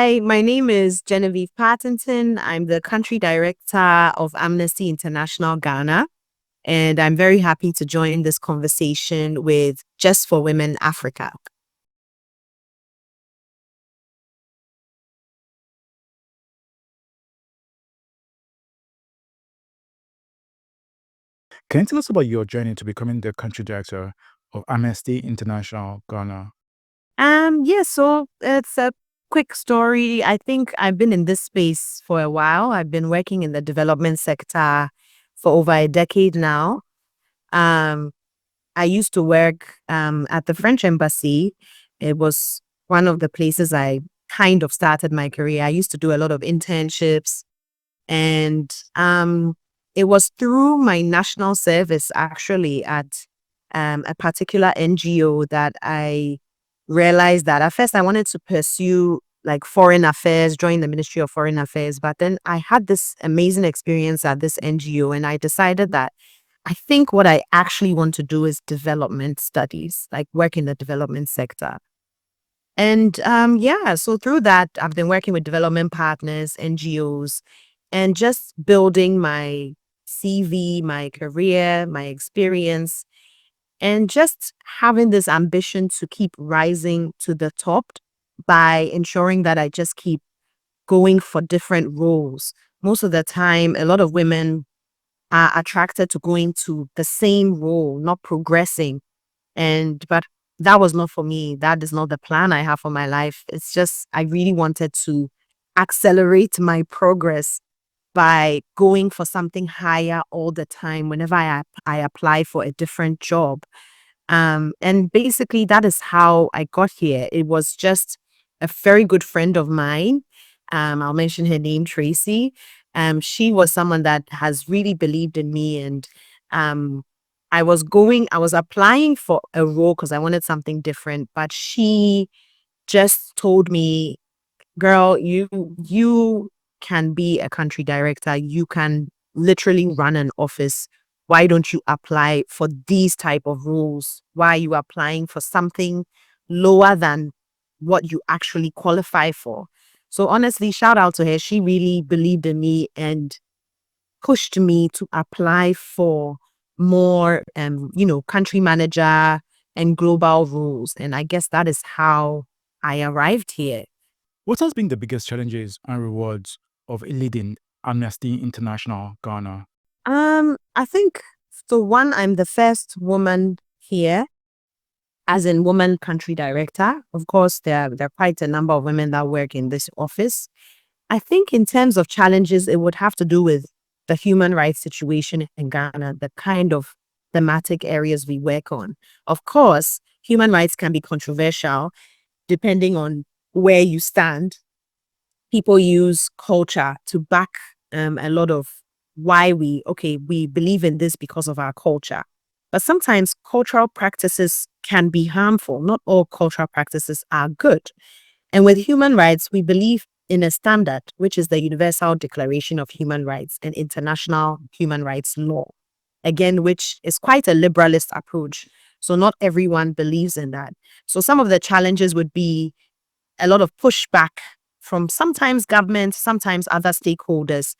Hi, my name is Genevieve Partington. I'm the country director of Amnesty International Ghana, and I'm very happy to join this conversation with Just for Women Africa. Can you tell us about your journey to becoming the country director of Amnesty International Ghana? So it's a quick story. I think I've been in this space for a while. I've been working in the development sector for over a decade now. Um, I used to work at the French embassy. It was one of the places I kind of started my career. I used to do a lot of internships, and it was through my national service actually at a particular NGO that I realized that at first I wanted to pursue like foreign affairs, join the Ministry of Foreign Affairs, but then I had this amazing experience at this NGO, and I decided that I think what I actually want to do is development studies, like work in the development sector. And so through that, I've been working with development partners, NGOs, and just building my CV, my career, my experience, and just having this ambition to keep rising to the top by ensuring that I just keep going for different roles. Most of the time, a lot of women are attracted to going to the same role, not progressing. But that was not for me. That is not the plan I have for my life. It's just, I really wanted to accelerate my progress by going for something higher all the time whenever I apply for a different job. And basically, that is how I got here. It was just a very good friend of mine. I'll mention her name, Tracy. She was someone that has really believed in me, and um, I was applying for a role because I wanted something different, but she just told me, girl, you can be a country director. You can literally run an office. Why don't you apply for these type of roles? Why are you applying for something lower than what you actually qualify for? So honestly, shout out to her. She really believed in me and pushed me to apply for more, country manager and global roles. And I guess that is how I arrived here. What has been the biggest challenges and rewards of leading Amnesty International Ghana? I think so. One, I'm the first woman here, as in woman country director. Of course, there are quite a number of women that work in this office. I think in terms of challenges, it would have to do with the human rights situation in Ghana, the kind of thematic areas we work on. Of course, human rights can be controversial depending on where you stand. People use culture to back a lot of why we believe in this because of our culture. But sometimes cultural practices can be harmful. Not all cultural practices are good. And with human rights, we believe in a standard, which is the Universal Declaration of Human Rights and international human rights law. Again, which is quite a liberalist approach. So not everyone believes in that. So some of the challenges would be a lot of pushback from sometimes government, sometimes other stakeholders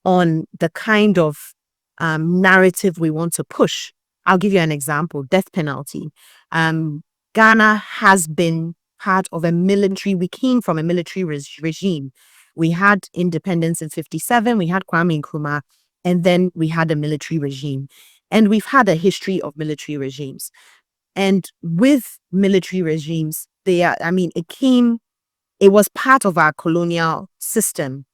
on the kind of narrative we want to push. I'll give you an example: death penalty. Ghana has been part of a military, we came from a military regime. We had independence in 57, we had Kwame Nkrumah, and then we had a military regime. And we've had a history of military regimes. And with military regimes, it was part of our colonial system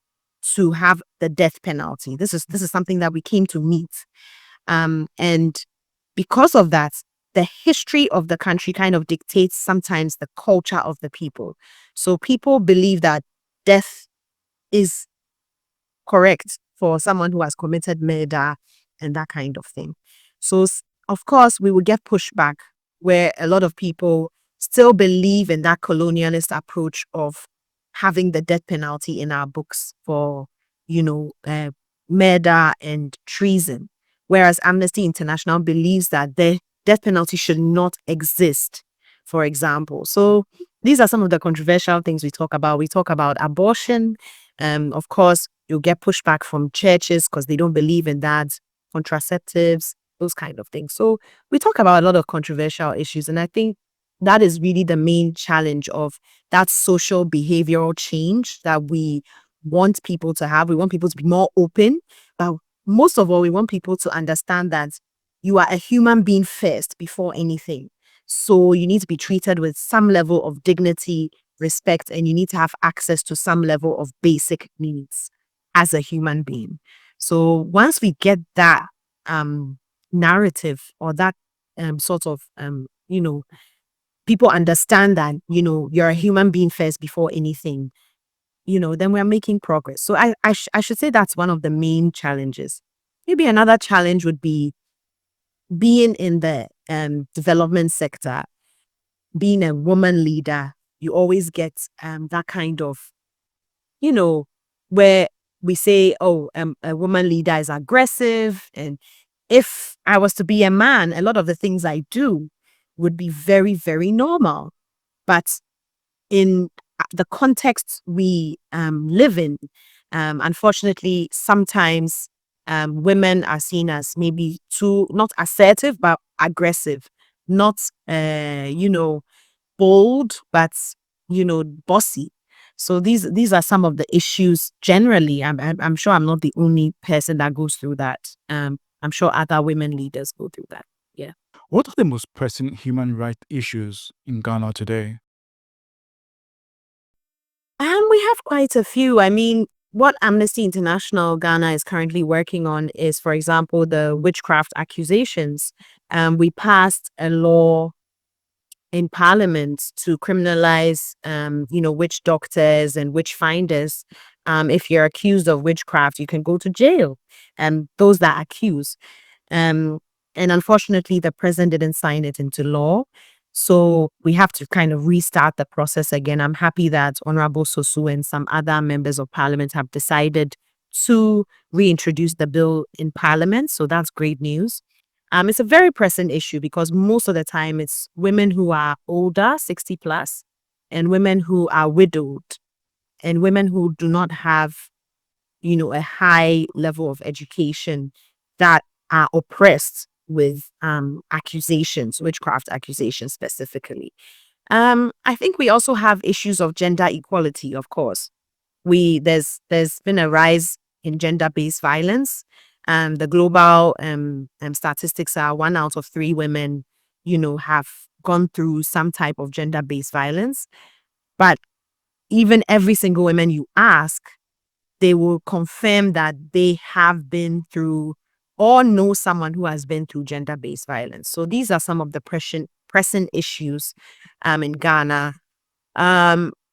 to have the death penalty. This is something that we came to meet. And because of that, the history of the country kind of dictates sometimes the culture of the people. So people believe that death is correct for someone who has committed murder and that kind of thing. So, of course, we would get pushback where a lot of people still believe in that colonialist approach of having the death penalty in our books for, murder and treason. Whereas Amnesty International believes that the death penalty should not exist, for example. So these are some of the controversial things we talk about. We talk about abortion. Of course, you'll get pushback from churches because they don't believe in that, contraceptives, those kind of things. So we talk about a lot of controversial issues. And I think that is really the main challenge of that social behavioral change that we want people to have. We want people to be more open. But most of all, we want people to understand that you are a human being first before anything. So you need to be treated with some level of dignity, respect, and you need to have access to some level of basic needs as a human being. So once we get that narrative or that sort of people understand that you're a human being first before anything, then we're making progress. So I should say that's one of the main challenges. Maybe another challenge would be being in the development sector, being a woman leader. You always get that kind of, where we say, oh, a woman leader is aggressive. And if I was to be a man, a lot of the things I do would be very, very normal. But in the context we live in, unfortunately, sometimes women are seen as maybe too, not assertive, but aggressive, not, bold, but, bossy. So these are some of the issues generally. I'm sure I'm not the only person that goes through that. I'm sure other women leaders go through that. Yeah. What are the most pressing human rights issues in Ghana today? We have quite a few. I mean, what Amnesty International Ghana is currently working on is, for example, the witchcraft accusations. We passed a law in Parliament to criminalize, witch doctors and witch finders. If you're accused of witchcraft, you can go to jail. And those that accuse. Um, and unfortunately, the president didn't sign it into law. So we have to kind of restart the process again. I'm happy that Honorable Sosu and some other members of parliament have decided to reintroduce the bill in parliament. So that's great news. It's a very pressing issue because most of the time it's women who are older, 60 plus, and women who are widowed, and women who do not have a high level of education that are oppressed with accusations, witchcraft accusations specifically. I think we also have issues of gender equality, of course. There's been a rise in gender-based violence. The global statistics are 1 out of 3 women, have gone through some type of gender-based violence. But even every single woman you ask, they will confirm that they have been through or know someone who has been through gender-based violence. So these are some of the pressing issues in Ghana.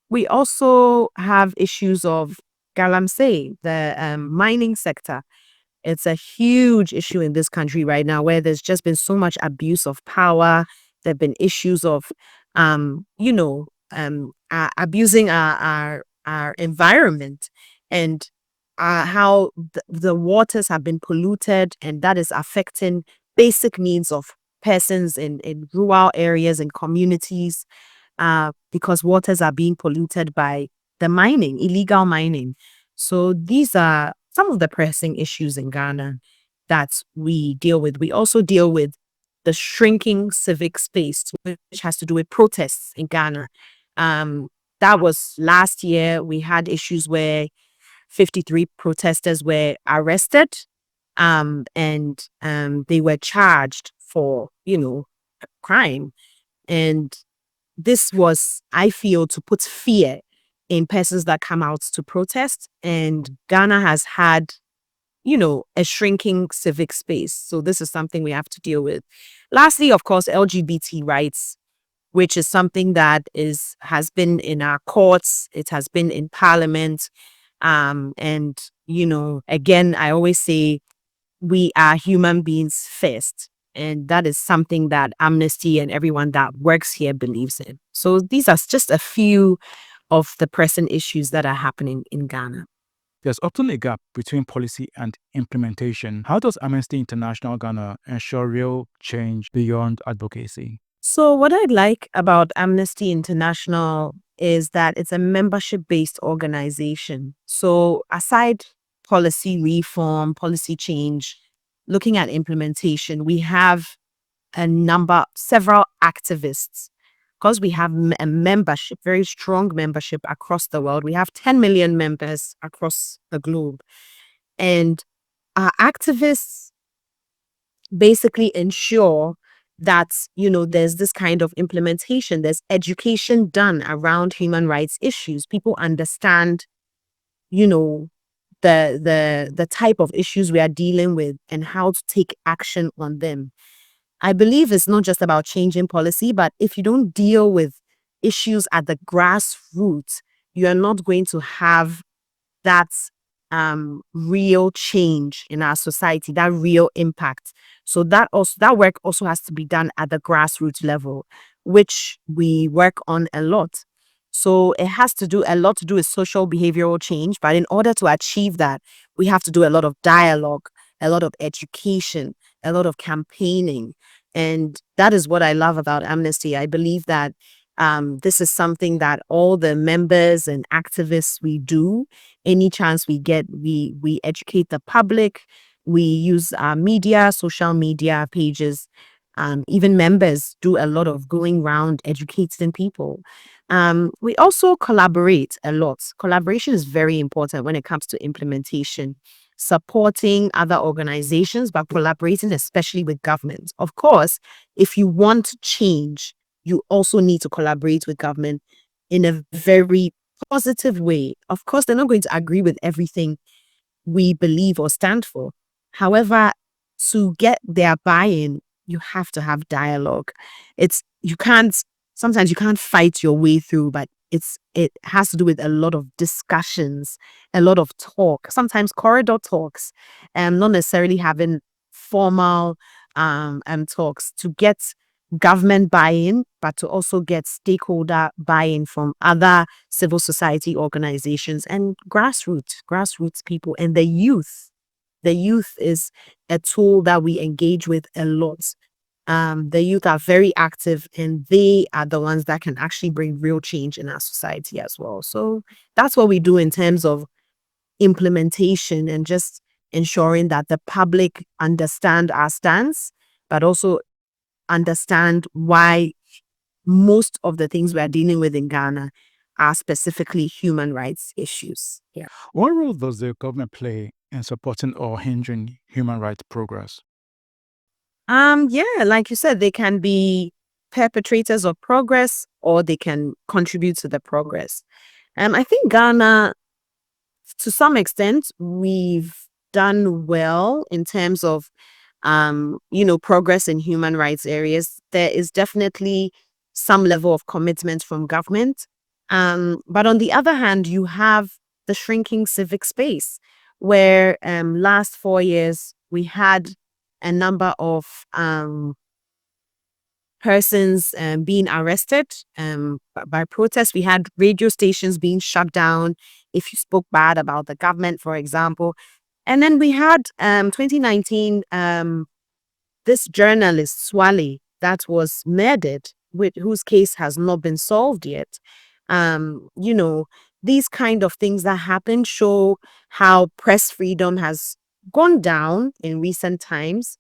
We also have issues of galamsey, the mining sector. It's a huge issue in this country right now where there's just been so much abuse of power. There have been issues of, abusing our environment and how the waters have been polluted, and that is affecting basic needs of persons in rural areas and communities because waters are being polluted by the mining, illegal mining. So these are some of the pressing issues in Ghana that we deal with. We also deal with the shrinking civic space, which has to do with protests in Ghana. That was last year. We had issues where 53 protesters were arrested and they were charged for, crime. And this was, I feel, to put fear in persons that come out to protest. And Ghana has had, a shrinking civic space. So this is something we have to deal with. Lastly, of course, LGBT rights, which is something that has been in our courts. It has been in parliament. And, again, I always say we are human beings first. And that is something that Amnesty and everyone that works here believes in. So these are just a few of the pressing issues that are happening in Ghana. There's often a gap between policy and implementation. How does Amnesty International Ghana ensure real change beyond advocacy? So, what I like about Amnesty International is that it's a membership based organization. So, aside policy reform, policy change, looking at implementation, we have several activists. Because we have a membership, very strong membership across the world. We have 10 million members across the globe. And our activists basically ensure that there's this kind of implementation, there's education done around human rights issues. People understand you know the type of issues we are dealing with and how to take action on them. I believe it's not just about changing policy, but if you don't deal with issues at the grassroots, you are not going to have that's real change in our society, that real impact. So that work also has to be done at the grassroots level, which we work on a lot. So it has to do a lot to do with social behavioral change. But in order to achieve that, we have to do a lot of dialogue, a lot of education, a lot of campaigning. And that is what I love about Amnesty. I believe that this is something that all the members and activists we do any chance we get, we educate the public. We use our media, social media pages. Even members do a lot of going around educating people. We also collaborate a lot. Collaboration is very important when it comes to implementation, supporting other organizations, but collaborating especially with government. Of course, if you want change, you also need to collaborate with government in a very positive way. Of course, they're not going to agree with everything we believe or stand for. However, to get their buy-in, you have to have dialogue. You can't sometimes you can't fight your way through, but it has to do with a lot of discussions, a lot of talk, sometimes corridor talks, and not necessarily having formal talks to get government buy-in, but to also get stakeholder buy-in from other civil society organizations and grassroots people and the youth. The youth is a tool that we engage with a lot. The youth are very active and they are the ones that can actually bring real change in our society as well. So that's what we do in terms of implementation and just ensuring that the public understand our stance, but also understand why most of the things we are dealing with in Ghana are specifically human rights issues. Yeah. What role does the government play in supporting or hindering human rights progress? Yeah, like you said, they can be perpetrators of progress or they can contribute to the progress. I think Ghana, to some extent, we've done well in terms of progress in human rights areas. There is definitely some level of commitment from government. But on the other hand, you have the shrinking civic space where last 4 years we had a number of persons being arrested by protests. We had radio stations being shut down if you spoke bad about the government, for example. And then we had 2019 this journalist Swale that was murdered, with whose case has not been solved yet. You know, these kind of things that happen show how press freedom has gone down in recent times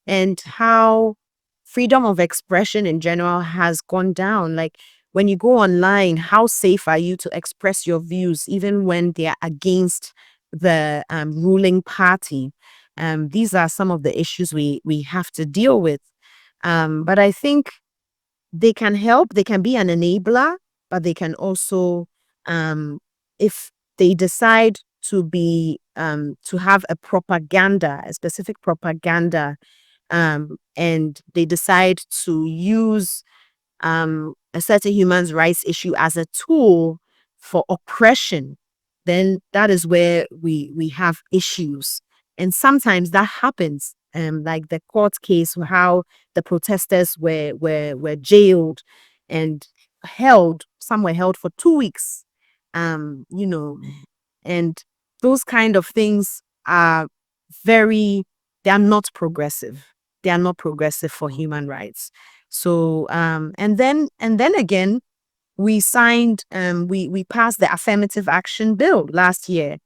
and how freedom of expression in general has gone down. Like when you go online, how safe are you to express your views even when they are against the ruling party? These are some of the issues we have to deal with. But I think they can help. They can be an enabler, but they can also, if they decide to have a specific propaganda, and they decide to use a certain human rights issue as a tool for oppression, then that is where we have issues. And sometimes that happens. Like the court case, how the protesters were jailed and held. Some were held for 2 weeks. You know, and those kind of things are very. They are not progressive. They are not progressive for human rights. So and then again, we signed we passed the affirmative action bill last year,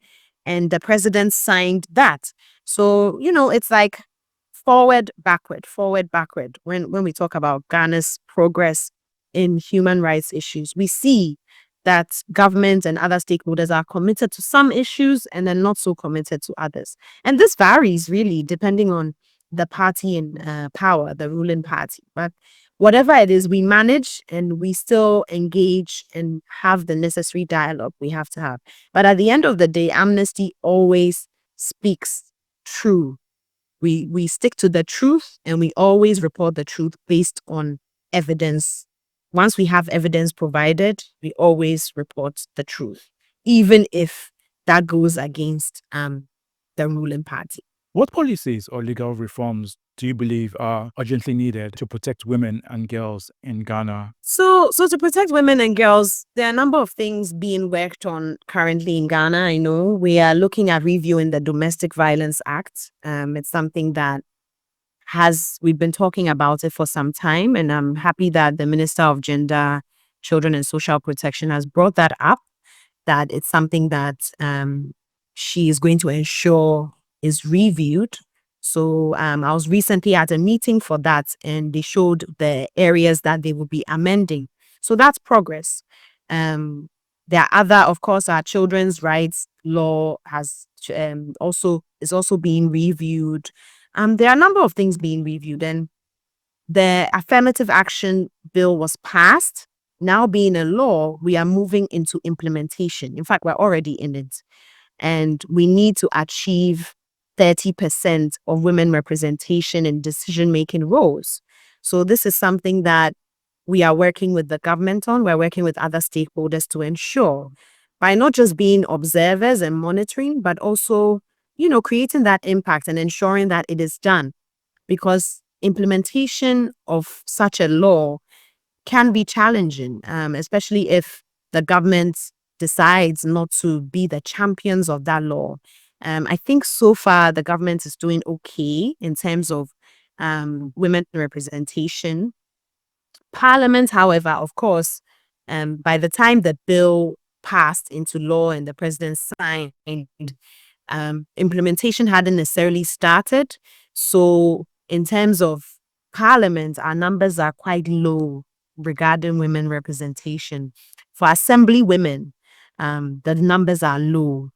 and the president signed that. So, it's like forward backward when we talk about Ghana's progress in human rights issues. We see that government and other stakeholders are committed to some issues and then not so committed to others. And this varies really depending on the party in power, the ruling party. But whatever it is, we manage and we still engage and have the necessary dialogue we have to have. But at the end of the day, Amnesty always speaks true. We stick to the truth, and we always report the truth based on evidence. Once we have evidence provided, we always report the truth, even if that goes against the ruling party. What policies or legal reforms do you believe are urgently needed to protect women and girls in Ghana? So to protect women and girls, there are a number of things being worked on currently in Ghana. I know we are looking at reviewing the Domestic Violence Act. It's something that we've been talking about it for some time, and I'm happy that the Minister of Gender, Children and Social Protection has brought that up, that it's something that she is going to ensure is reviewed. So I was recently at a meeting for that, and they showed the areas that they will be amending. So that's progress. There are other, of course, our children's rights law is also being reviewed. There are a number of things being reviewed, and the affirmative action bill was passed. Now being a law, we are moving into implementation. In fact, we're already in it. And we need to achieve 30% of women representation in decision-making roles. So this is something that we are working with the government on. We're working with other stakeholders to ensure, by not just being observers and monitoring, but also, creating that impact and ensuring that it is done. Because implementation of such a law can be challenging, especially if the government decides not to be the champions of that law. I think so far the government is doing okay in terms of women representation. Parliament, however, of course, by the time the bill passed into law and the president signed, implementation hadn't necessarily started. So in terms of Parliament, our numbers are quite low regarding women representation. For assembly women, the numbers are low.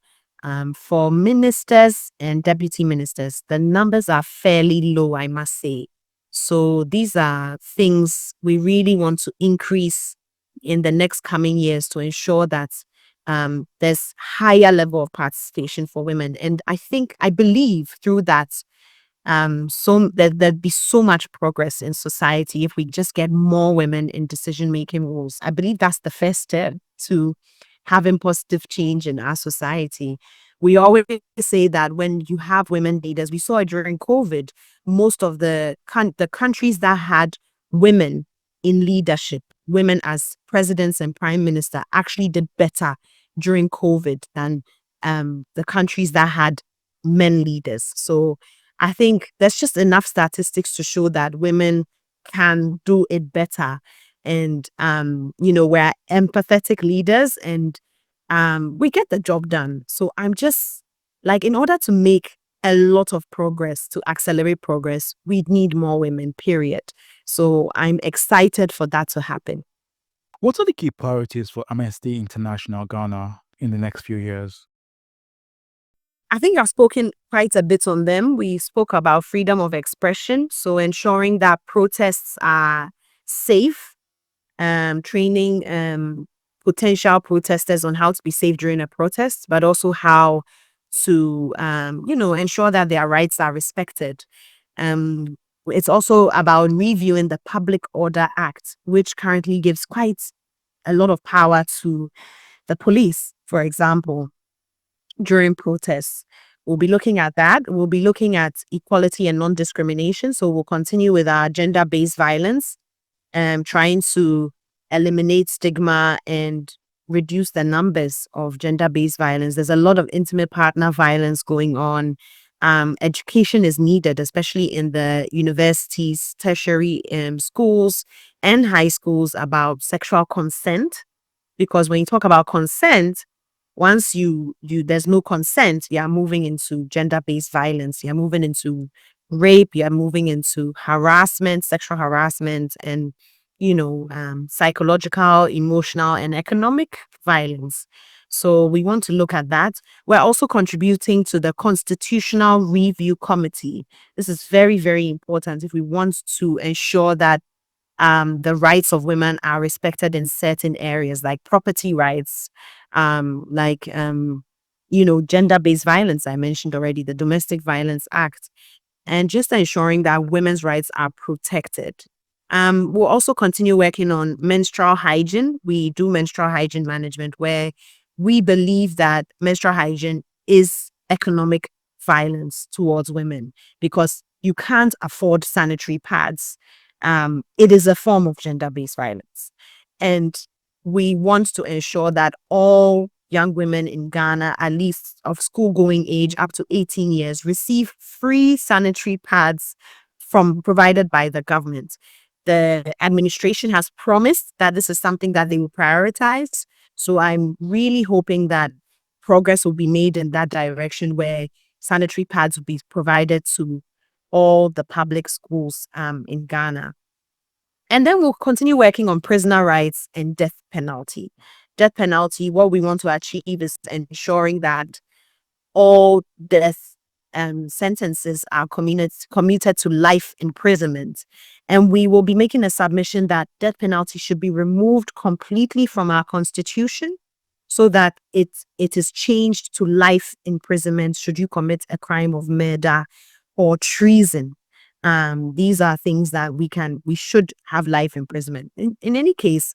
For ministers and deputy ministers, the numbers are fairly low, I must say. So these are things we really want to increase in the next coming years to ensure that there's higher level of participation for women. And I believe through that, so there'd be so much progress in society if we just get more women in decision-making roles. I believe that's the first step to having positive change in our society. We always say that when you have women leaders, we saw it during COVID, most of the countries that had women in leadership, women as presidents and prime minister, actually did better during COVID than the countries that had men leaders. So I think there's just enough statistics to show that women can do it better. And, we're empathetic leaders, and we get the job done. So I'm just like, in order to make a lot of progress, to accelerate progress, we need more women, period. So I'm excited for that to happen. What are the key priorities for Amnesty International Ghana in the next few years? I think I've spoken quite a bit on them. We spoke about freedom of expression, so ensuring that protests are safe, training potential protesters on how to be safe during a protest, but also how to, ensure that their rights are respected. It's also about reviewing the Public Order Act, which currently gives quite a lot of power to the police, for example, during protests. We'll be looking at that. We'll be looking at equality and non-discrimination. So we'll continue with our gender-based violence, trying to eliminate stigma and reduce the numbers of gender-based violence. There's a lot of intimate partner violence going on. Education is needed, especially in the universities, tertiary schools, and high schools about sexual consent. Because when you talk about consent, once there's no consent, you're moving into gender-based violence, you're moving into rape, you're moving into harassment, sexual harassment, and psychological, emotional, and economic violence. So we want to look at that. We're also contributing to the Constitutional Review Committee. This is very, very important if we want to ensure that the rights of women are respected in certain areas like property rights, like gender-based violence. I mentioned already the Domestic Violence Act, and just ensuring that women's rights are protected. We'll also continue working on menstrual hygiene. We do menstrual hygiene management where we believe that menstrual hygiene is economic violence towards women because you can't afford sanitary pads. It is a form of gender-based violence. And we want to ensure that all young women in Ghana, at least of school-going age up to 18 years, receive free sanitary pads provided by the government. The administration has promised that this is something that they will prioritize. So I'm really hoping that progress will be made in that direction where sanitary pads will be provided to all the public schools in Ghana. And then we'll continue working on prisoner rights and death penalty. Death penalty, what we want to achieve is ensuring that all death sentences are commuted to life imprisonment. And we will be making a submission that death penalty should be removed completely from our constitution so that it is changed to life imprisonment should you commit a crime of murder or treason. These are things that we should have life imprisonment. In any case,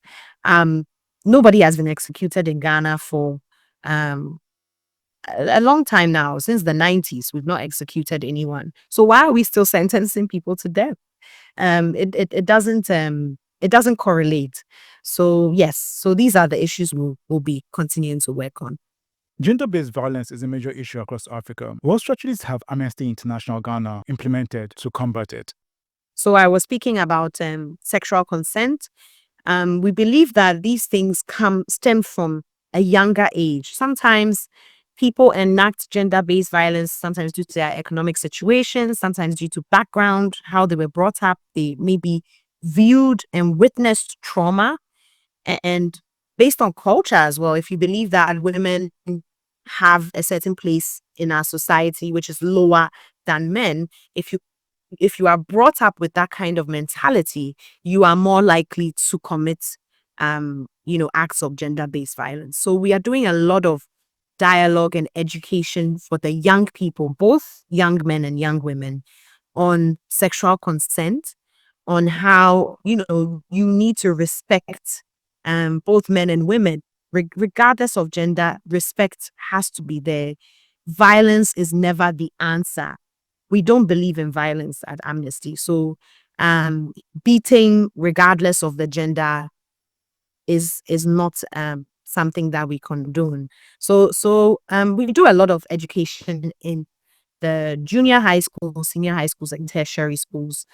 nobody has been executed in Ghana for a long time now. Since the 90s, we've not executed anyone. So why are we still sentencing people to death? It doesn't correlate. So yes, so these are the issues we'll be continuing to work on. Gender-based violence is a major issue across Africa. What strategies have Amnesty International Ghana implemented to combat it? So I was speaking about sexual consent. We believe that these things stem from a younger age. Sometimes people enact gender-based violence, sometimes due to their economic situation, sometimes due to background, how they were brought up. They may be viewed and witnessed trauma. And based on culture as well, if you believe that women have a certain place in our society which is lower than men, if you are brought up with that kind of mentality, you are more likely to commit acts of gender-based violence. So we are doing a lot of dialogue and education for the young people, both young men and young women, on sexual consent, on how you need to respect both men and women. Regardless of gender, respect has to be there. Violence is never the answer. We don't believe in violence at Amnesty. So beating regardless of the gender is not something that we condone. So we do a lot of education in the junior high schools, senior high schools, and tertiary schools.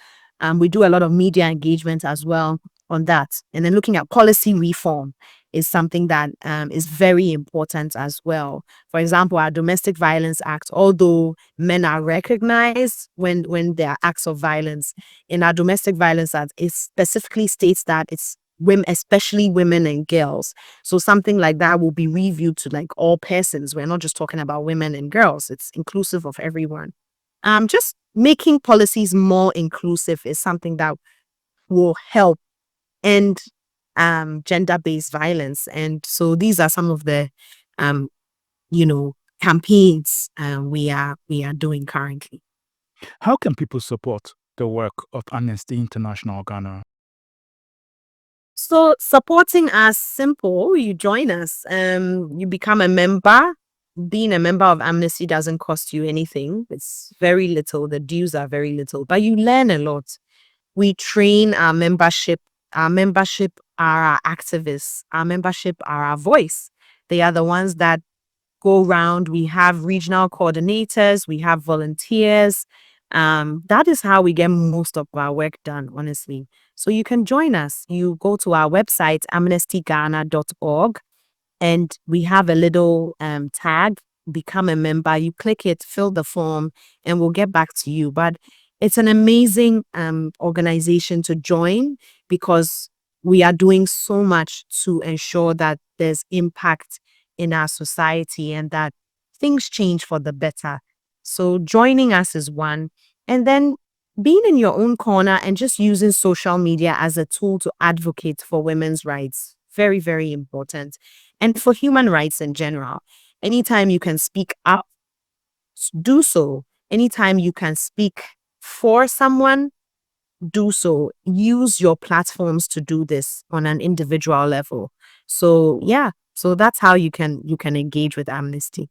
We do a lot of media engagement as well on that. And then looking at policy reform is something that is very important as well. For example, our Domestic Violence Act, although men are recognized when there are acts of violence, in our Domestic Violence Act, it specifically states that it's women, especially women and girls. So something like that will be reviewed to like all persons. We're not just talking about women and girls. It's inclusive of everyone. Just making policies more inclusive is something that will help end gender-based violence. And so these are some of the campaigns we are doing currently. How can people support the work of Amnesty International Ghana? So supporting us, simple. You join us. You become a member. Being a member of Amnesty doesn't cost you anything. It's very little. The dues are very little, but you learn a lot. We train our membership. Our membership are our activists. Our membership are our voice. They are the ones that go round. We have regional coordinators, we have volunteers. That is how we get most of our work done, honestly. So you can join us. You go to our website, amnestyghana.org, and we have a little tag, become a member. You click it, fill the form, and we'll get back to you. But it's an amazing organization to join because we are doing so much to ensure that there's impact in our society and that things change for the better. So joining us is one. And then being in your own corner and just using social media as a tool to advocate for women's rights. Very, very important. And for human rights in general. Anytime you can speak up, do so. Anytime you can speak for someone, do so. Use your platforms to do this on an individual level. So yeah, so that's how you can engage with Amnesty.